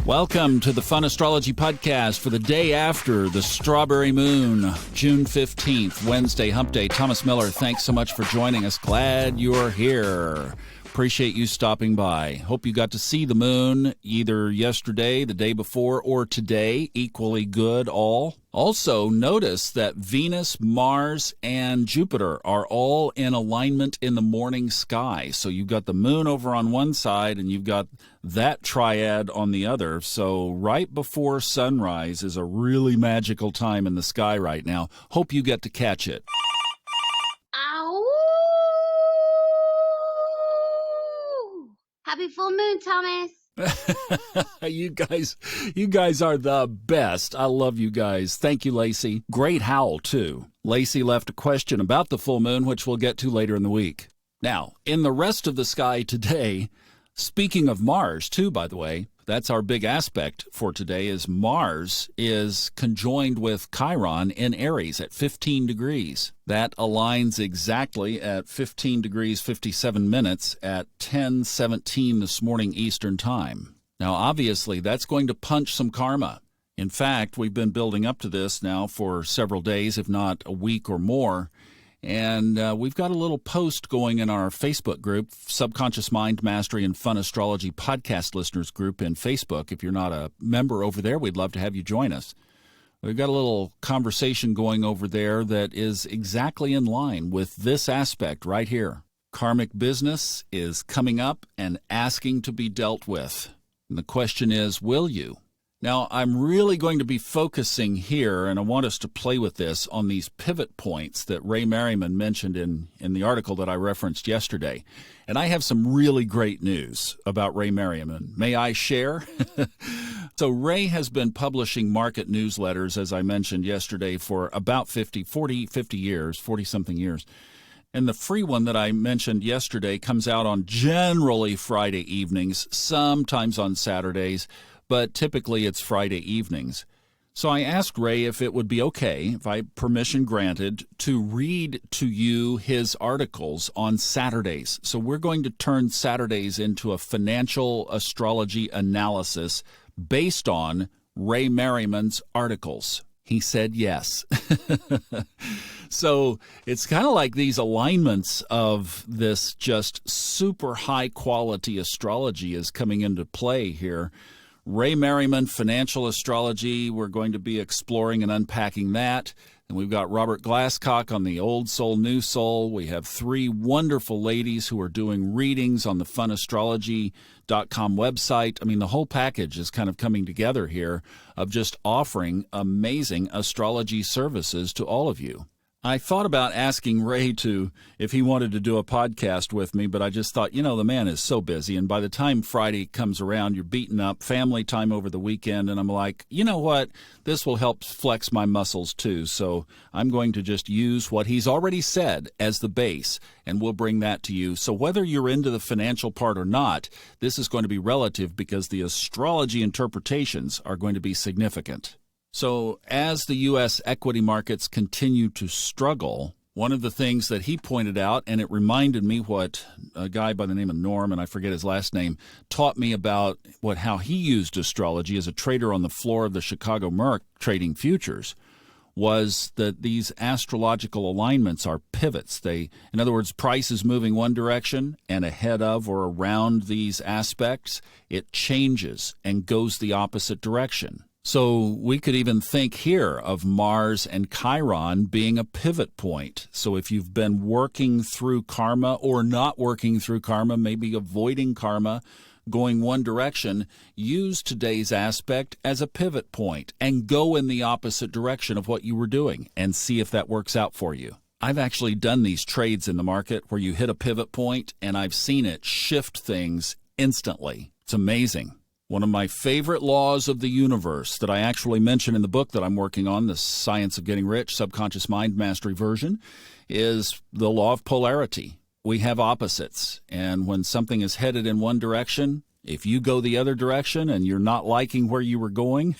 Welcome to the Fun Astrology Podcast for the day after the Strawberry Moon, June 15th, Wednesday, Hump Day. Thomas Miller, thanks so much for joining us. Glad you're here. Appreciate you stopping by. Hope you got to see the moon either yesterday, the day before, or today. Equally good all. Also, notice that Venus, Mars, and Jupiter are all in alignment in the morning sky. So you've got the moon over on one side, and you've got that triad on the other. So right before sunrise is a really magical time in the sky right now. Hope you get to catch it. Happy full moon, Thomas. You guys are the best. I love you guys. Thank you, Lacey. Great howl, too. Lacey left a question about the full moon, which we'll get to later in the week. Now, in the rest of the sky today, speaking of Mars, too, by the way, that's our big aspect for today, is Mars is conjoined with Chiron in Aries at 15 degrees. That aligns exactly at 15 degrees 57 minutes at 10:17 this morning Eastern Time. Now, obviously, that's going to punch some karma. In fact, we've been building up to this now for several days, if not a week or more. And we've got a little post going in our Facebook group, Subconscious Mind Mastery and Fun Astrology Podcast Listeners Group in Facebook. If you're not a member over there, we'd love to have you join us. We've got a little conversation going over there that is exactly in line with this aspect right here. Karmic business is coming up and asking to be dealt with. And the question is, will you? Now, I'm really going to be focusing here, and I want us to play with this, on these pivot points that Ray Merriman mentioned in the article that I referenced yesterday. And I have some really great news about Ray Merriman. May I share? So Ray has been publishing market newsletters, as I mentioned yesterday, for about 50 years, 40-something years. And the free one that I mentioned yesterday comes out on generally Friday evenings, sometimes on Saturdays, but typically it's Friday evenings. So I asked Ray if it would be okay, if I permission granted, to read to you his articles on Saturdays. So we're going to turn Saturdays into a financial astrology analysis based on Ray Merriman's articles. He said yes. So it's kind of like these alignments of this just super high quality astrology is coming into play here. Ray Merriman, Financial Astrology, we're going to be exploring and unpacking that. And we've got Robert Glasscock on the Old Soul, New Soul. We have three wonderful ladies who are doing readings on the funastrology.com website. I mean, the whole package is kind of coming together here of just offering amazing astrology services to all of you. I thought about asking Ray if he wanted to do a podcast with me, but I just thought, the man is so busy. And by the time Friday comes around, you're beaten up, family time over the weekend. And I'm like, you know what? This will help flex my muscles too. So I'm going to just use what he's already said as the base, and we'll bring that to you. So whether you're into the financial part or not, this is going to be relative because the astrology interpretations are going to be significant. So as the U.S. equity markets continue to struggle, one of the things that he pointed out, and it reminded me what a guy by the name of Norm, and I forget his last name, taught me about how he used astrology as a trader on the floor of the Chicago Merc trading futures, was that these astrological alignments are pivots. In other words, price is moving one direction, and ahead of or around these aspects, it changes and goes the opposite direction. So we could even think here of Mars and Chiron being a pivot point. So if you've been working through karma or not working through karma, maybe avoiding karma, going one direction, use today's aspect as a pivot point and go in the opposite direction of what you were doing and see if that works out for you. I've actually done these trades in the market where you hit a pivot point, and I've seen it shift things instantly. It's amazing. One of my favorite laws of the universe that I actually mention in the book that I'm working on, The Science of Getting Rich, Subconscious Mind Mastery version, is the law of polarity. We have opposites, and when something is headed in one direction, if you go the other direction and you're not liking where you were going,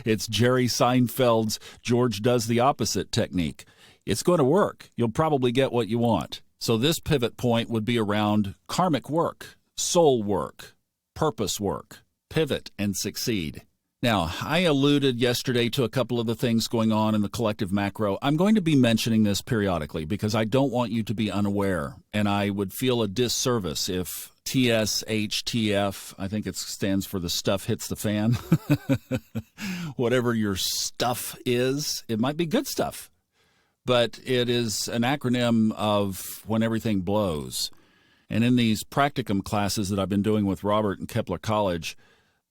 it's Jerry Seinfeld's George does the opposite technique. It's going to work. You'll probably get what you want. So this pivot point would be around karmic work, soul work, purpose work. Pivot and succeed. Now, I alluded yesterday to a couple of the things going on in the collective macro. I'm going to be mentioning this periodically because I don't want you to be unaware, and I would feel a disservice if TSHTF, I think it stands for the stuff hits the fan. Whatever your stuff is, it might be good stuff, but it is an acronym of when everything blows. And in these practicum classes that I've been doing with Robert and Kepler College,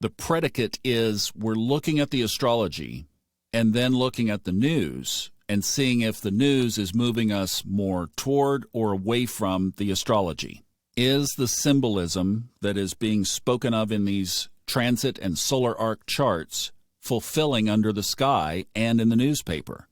the predicate is we're looking at the astrology and then looking at the news and seeing if the news is moving us more toward or away from the astrology. Is the symbolism that is being spoken of in these transit and solar arc charts fulfilling under the sky and in the newspaper?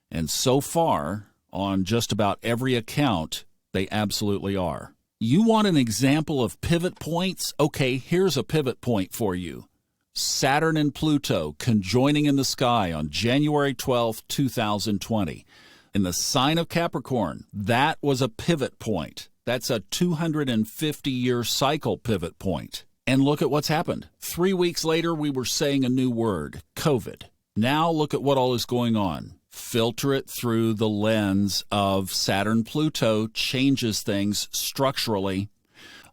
And so far, on just about every account, they absolutely are. You want an example of pivot points? Okay, here's a pivot point for you. Saturn and Pluto conjoining in the sky on January 12, 2020. In the sign of Capricorn, that was a pivot point. That's a 250-year cycle pivot point. And look at what's happened. 3 weeks later, we were saying a new word, COVID. Now look at what all is going on. Filter it through the lens of Saturn-Pluto changes things structurally.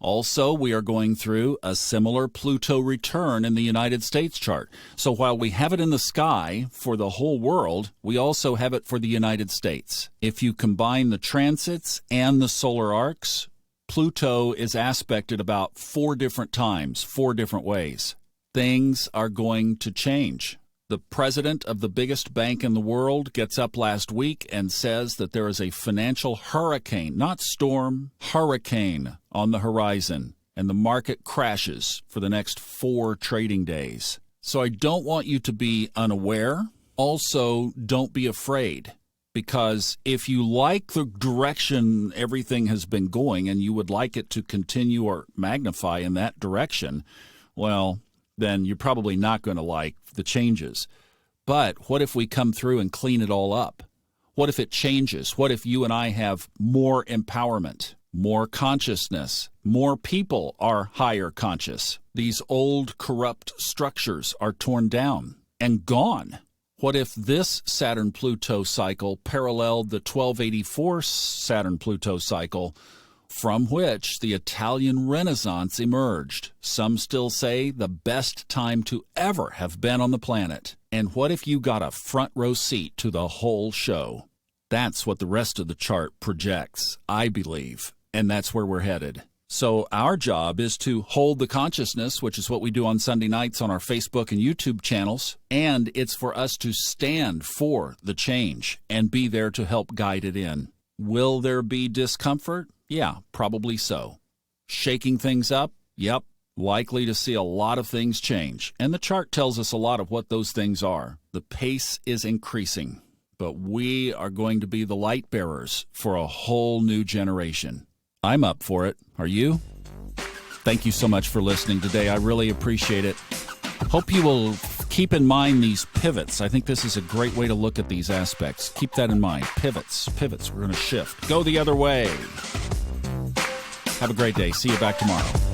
Also, we are going through a similar Pluto return in the United States chart. So while we have it in the sky for the whole world, we also have it for the United States. If you combine the transits and the solar arcs, Pluto is aspected about 4 different times, 4 different ways. Things are going to change. The president of the biggest bank in the world gets up last week and says that there is a financial hurricane, not storm, hurricane on the horizon, and the market crashes for the next 4 trading days. So I don't want you to be unaware. Also, don't be afraid, because if you like the direction everything has been going and you would like it to continue or magnify in that direction, well, then you're probably not going to like the changes. But what if we come through and clean it all up? What if it changes? What if you and I have more empowerment, more consciousness, more people are higher conscious? These old corrupt structures are torn down and gone. What if this Saturn-Pluto cycle paralleled the 1284 Saturn-Pluto cycle, from which the Italian Renaissance emerged? Some still say the best time to ever have been on the planet. And what if you got a front row seat to the whole show? That's what the rest of the chart projects, I believe, and that's where we're headed. So our job is to hold the consciousness, which is what we do on Sunday nights on our Facebook and YouTube channels, and it's for us to stand for the change and be there to help guide it in. Will there be discomfort? Yeah, probably so. Shaking things up? Yep, likely to see a lot of things change. And the chart tells us a lot of what those things are. The pace is increasing, but we are going to be the light bearers for a whole new generation. I'm up for it. Are you? Thank you so much for listening today. I really appreciate it. Hope you will keep in mind these pivots. I think this is a great way to look at these aspects. Keep that in mind. Pivots. We're going to shift. Go the other way. Have a great day. See you back tomorrow.